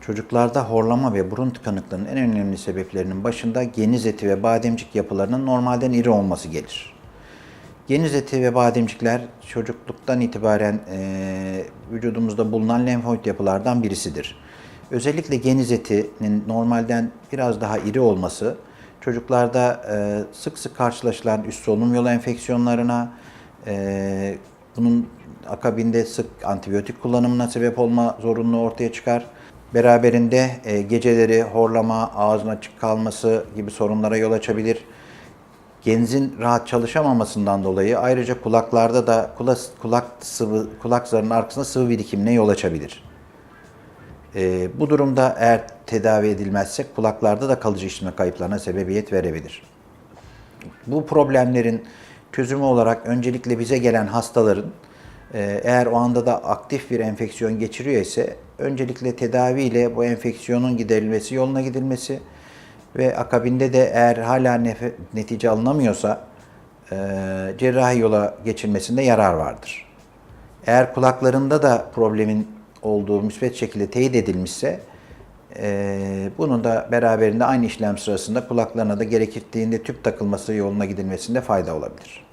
Çocuklarda horlama ve burun tıkanıklığının en önemli sebeplerinin başında geniz eti ve bademcik yapılarının normalden iri olması gelir. Geniz eti ve bademcikler çocukluktan itibaren vücudumuzda bulunan lenfoid yapılardan birisidir. Özellikle geniz etinin normalden biraz daha iri olması çocuklarda sık sık karşılaşılan üst solunum yolu enfeksiyonlarına, bunun akabinde sık antibiyotik kullanımına sebep olma zorunluluğu ortaya çıkar. Beraberinde geceleri horlama, ağzın açık kalması gibi sorunlara yol açabilir. Genzin rahat çalışamamasından dolayı ayrıca kulaklarda da kulak zarının arkasında sıvı birikimine yol açabilir. Bu durumda eğer tedavi edilmezse kulaklarda da kalıcı işitme kayıplarına sebebiyet verebilir. Bu problemlerin çözümü olarak öncelikle bize gelen hastaların eğer o anda da aktif bir enfeksiyon geçiriyor ise öncelikle tedaviyle bu enfeksiyonun giderilmesi, yoluna gidilmesi ve akabinde de eğer hala netice alınamıyorsa cerrahi yola geçilmesinde yarar vardır. Eğer kulaklarında da problemin olduğu müspet şekilde teyit edilmişse bunun da beraberinde aynı işlem sırasında kulaklarına da gerektiğinde tüp takılması yoluna gidilmesinde fayda olabilir.